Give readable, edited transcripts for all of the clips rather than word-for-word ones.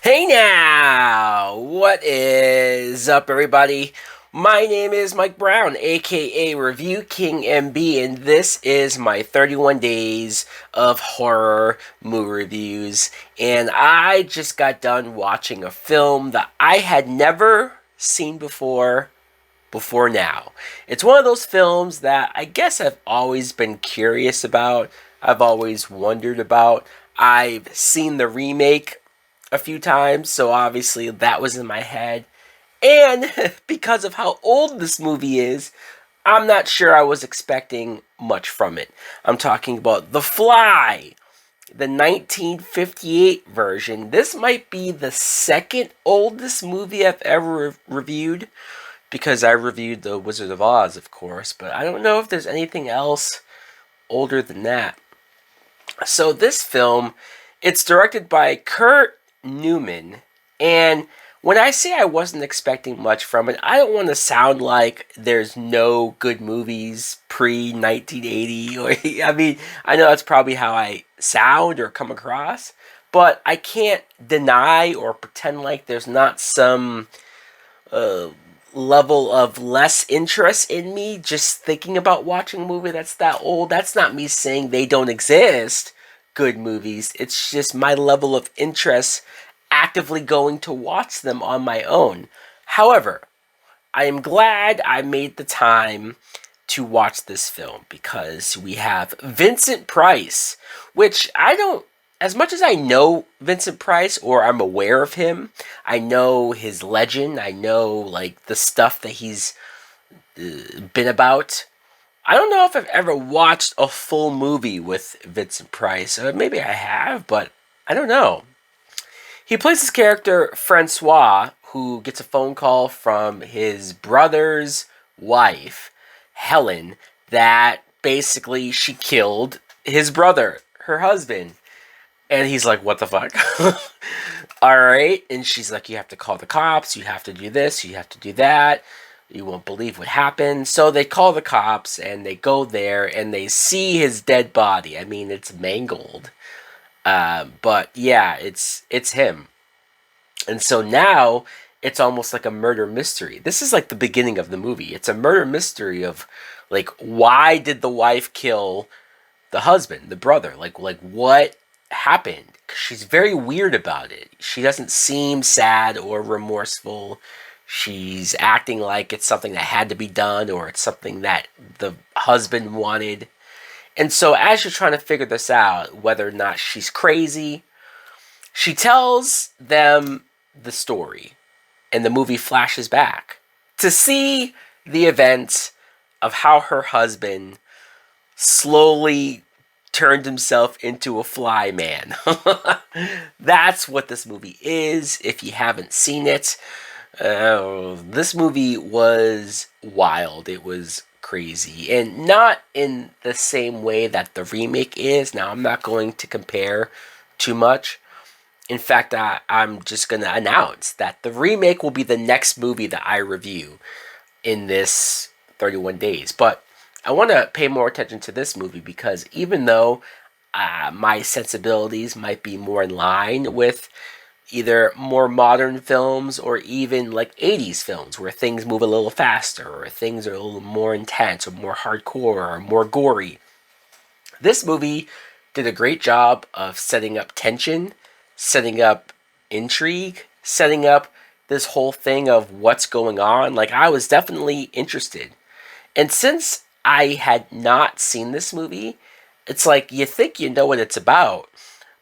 Hey now! What is up, everybody? My name is Mike Brown, aka Review King MB, and this is my 31 days of horror movie reviews. And I just got done watching a film that I had never seen before now. It's one of those films that I guess I've always been curious about. I've always wondered about. I've seen the remake a few times, so obviously that was in my head. And because of how old this movie is, I'm not sure I was expecting much from it. I'm talking about The Fly, the 1958 version. This might be the second oldest movie I've ever reviewed because I reviewed The Wizard of Oz, of course, but I don't know if there's anything else older than that. So this film, it's directed by Kurt Newman, and when I say I wasn't expecting much from it, I don't want to sound like there's no good movies pre 1980. Or I mean, I know that's probably how I sound or come across, but I can't deny or pretend like there's not some uh, level of less interest in me just thinking about watching a movie that's that old. That's not me saying they don't exist, good movies. It's just my level of interest actively going to watch them on my own. However, I am glad I made the time to watch this film because we have Vincent Price, which I don't, as much as I know Vincent Price or I'm aware of him, I know his legend, I know like the stuff that he's been about. I don't know if I've ever watched a full movie with Vincent Price. Maybe I have, but I don't know. He plays his character Francois, who gets a phone call from his brother's wife, Helen, that basically she killed his brother, her husband. And he's like, what the fuck? All right. And she's like, you have to call the cops. You have to do this. You have to do that. You won't believe what happened. So they call the cops and they go there and they see his dead body. I mean, it's mangled. But yeah, it's him. And so now it's almost like a murder mystery. This is like the beginning of the movie. It's a murder mystery of like why did the wife kill the husband, the brother? Like what happened? 'Cause she's very weird about it. She doesn't seem sad or remorseful. She's acting like it's something that had to be done or it's something that the husband wanted. And so as you're trying to figure this out, whether or not she's crazy, she tells them the story, and the movie flashes back to see the events of how her husband slowly turned himself into a fly man. That's what this movie is. If you haven't seen it, this movie was wild. It was crazy. And not in the same way that the remake is. Now, I'm not going to compare too much. In fact, I'm just going to announce that the remake will be the next movie that I review in this 31 days. But I want to pay more attention to this movie because even though my sensibilities might be more in line with either more modern films or even like 80s films where things move a little faster or things are a little more intense or more hardcore or more gory, this movie did a great job of setting up tension, setting up intrigue, setting up this whole thing of what's going on. Like, I was definitely interested. And since I had not seen this movie, it's like you think you know what it's about,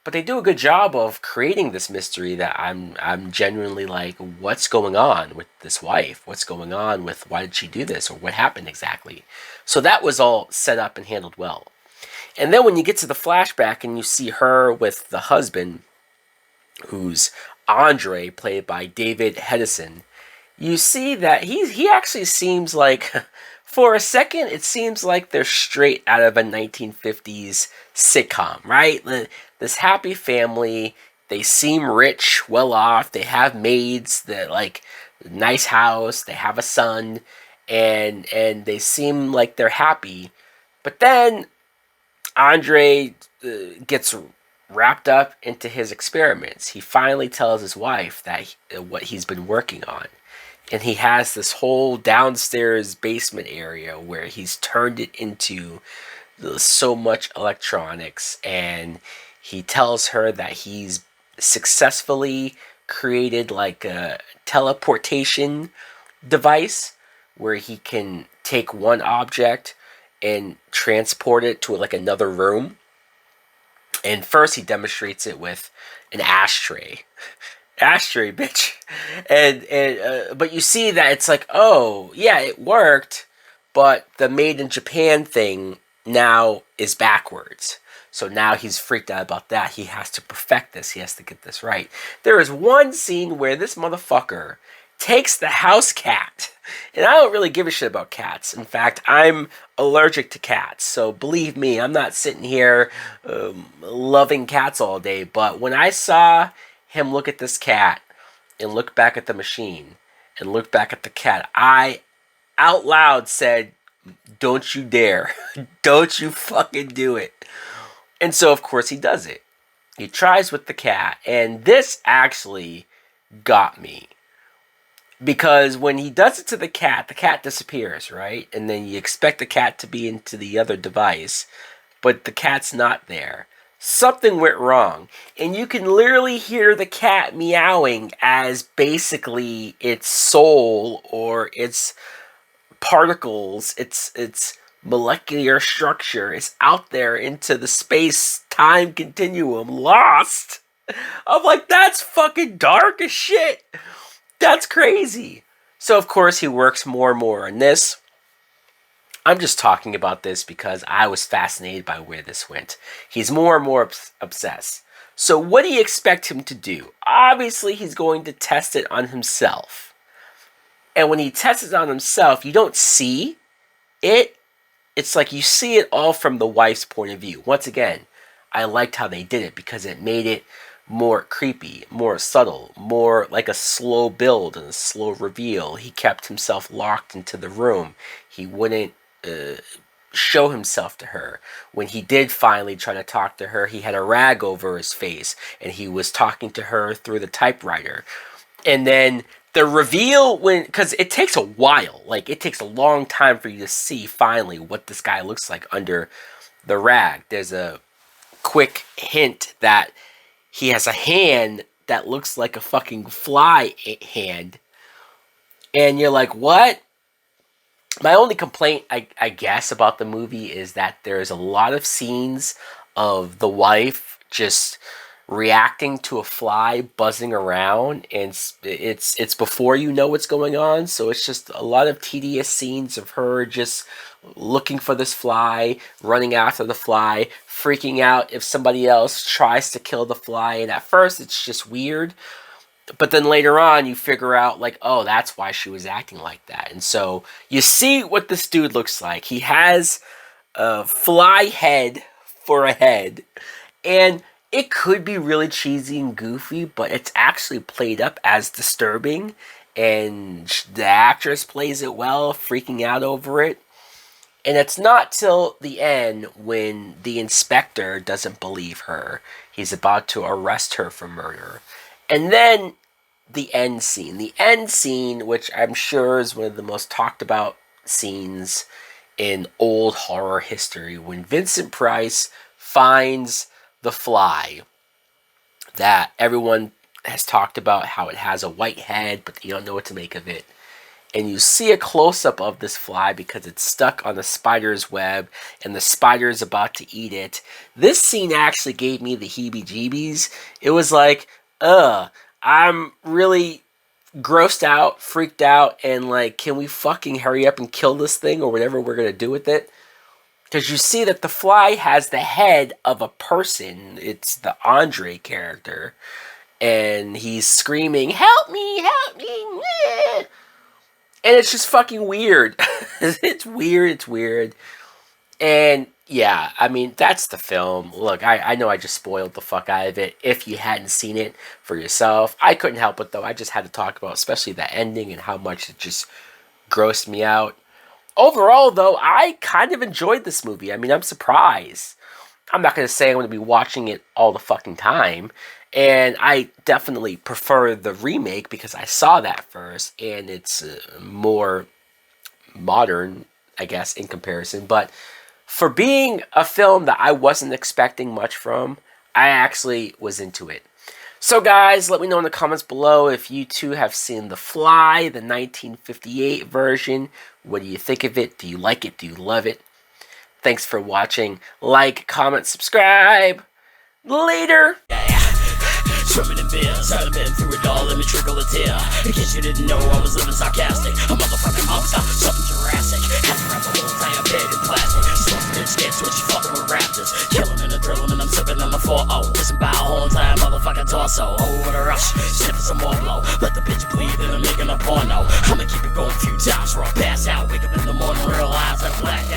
but they do a good job of creating this mystery that I'm genuinely like, what's going on with this wife? What's going on with why did she do this or what happened exactly? So that was all set up and handled well. And then when you get to the flashback and you see her with the husband, who's Andre, played by David Hedison, you see that he actually seems like, for a second, it seems like they're straight out of a 1950s sitcom, right? This happy family, they seem rich, well off, they have maids, that like nice house, they have a son, and they seem like they're happy. But then Andre gets wrapped up into his experiments, he finally tells his wife that what he's been working on. And he has this whole downstairs basement area where he's turned it into so much electronics. And he tells her that he's successfully created like a teleportation device where he can take one object and transport it to like another room. And first he demonstrates it with an ashtray. Ashtray, bitch. And but you see that it's like, oh, yeah, it worked, but the made in Japan thing now is backwards. So now he's freaked out about that. He has to perfect this. He has to get this right. There is one scene where this motherfucker takes the house cat. And I don't really give a shit about cats. In fact, I'm allergic to cats. So believe me, I'm not sitting here loving cats all day. But when I saw him look at this cat and look back at the machine and look back at the cat, I out loud said, don't you dare. Don't you fucking do it. And so, of course, he does it. He tries with the cat. And this actually got me. Because when he does it to the cat disappears, right? And then you expect the cat to be into the other device, but the cat's not there. Something went wrong. And you can literally hear the cat meowing as basically its soul or its particles, its molecular structure is out there into the space-time continuum, lost. I'm like, that's fucking dark as shit. That's crazy. So, of course, he works more and more on this. I'm just talking about this because I was fascinated by where this went. He's more and more obsessed. So what do you expect him to do? Obviously, he's going to test it on himself. And when he tests it on himself, you don't see it. It's like you see it all from the wife's point of view. Once again, I liked how they did it because it made it more creepy, more subtle, more like a slow build and a slow reveal. He kept himself locked into the room. He wouldn't show himself to her. When he did finally try to talk to her, he had a rag over his face and he was talking to her through the typewriter. And then the reveal, because it takes a while, like it takes a long time for you to see finally what this guy looks like under the rag. There's a quick hint that he has a hand that looks like a fucking fly hand. And you're like, what? My only complaint, I guess, about the movie is that there's a lot of scenes of the wife just reacting to a fly buzzing around, and it's before you know what's going on, so it's just a lot of tedious scenes of her just looking for this fly, running after the fly, freaking out if somebody else tries to kill the fly, and at first it's just weird, but then later on you figure out like, oh, that's why she was acting like that. And so you see what this dude looks like. He has a fly head for a head, and it could be really cheesy and goofy, but it's actually played up as disturbing, and the actress plays it well, freaking out over it. And it's not till the end when the inspector doesn't believe her. He's about to arrest her for murder. And then the end scene. The end scene, which I'm sure is one of the most talked about scenes in old horror history, when Vincent Price finds the fly that everyone has talked about, how it has a white head, but you don't know what to make of it. And you see a close-up of this fly because it's stuck on the spider's web and the spider is about to eat it. This scene actually gave me the heebie-jeebies. It was like, I'm really grossed out, freaked out, and like, can we fucking hurry up and kill this thing or whatever we're going to do with it? Because you see that the fly has the head of a person. It's the Andre character. And he's screaming, help me, help me. And it's just fucking weird. It's weird. And yeah, I mean, that's the film. Look, I know I just spoiled the fuck out of it. If you hadn't seen it for yourself, I couldn't help it though. I just had to talk about especially the ending and how much it just grossed me out. Overall, though, I kind of enjoyed this movie. I mean, I'm surprised. I'm not going to say I'm going to be watching it all the fucking time. And I definitely prefer the remake because I saw that first, and it's more modern, I guess, in comparison. But for being a film that I wasn't expecting much from, I actually was into it. So guys, let me know in the comments below if you too have seen The Fly, the 1958 version. What do you think of it? Do you like it? Do you love it? Thanks for watching. Like, comment, subscribe. Later! Swimming in beers, I've been through it all, let me trickle a tear. In case you didn't know, I was living sarcastic. A motherfucking monster, something Jurassic. Had to wrap the whole entire bed in plastic. Slumping in skates when she fucking with raptors. Killing and a drilling and I'm sipping on the 4-0. Listen by a whole entire motherfucking torso. Oh, what a rush, sniffing some more blow. Let the bitch bleed and I'm making a porno. I'ma keep it going a few times before I pass out. Wake up in the morning, realize I'm black.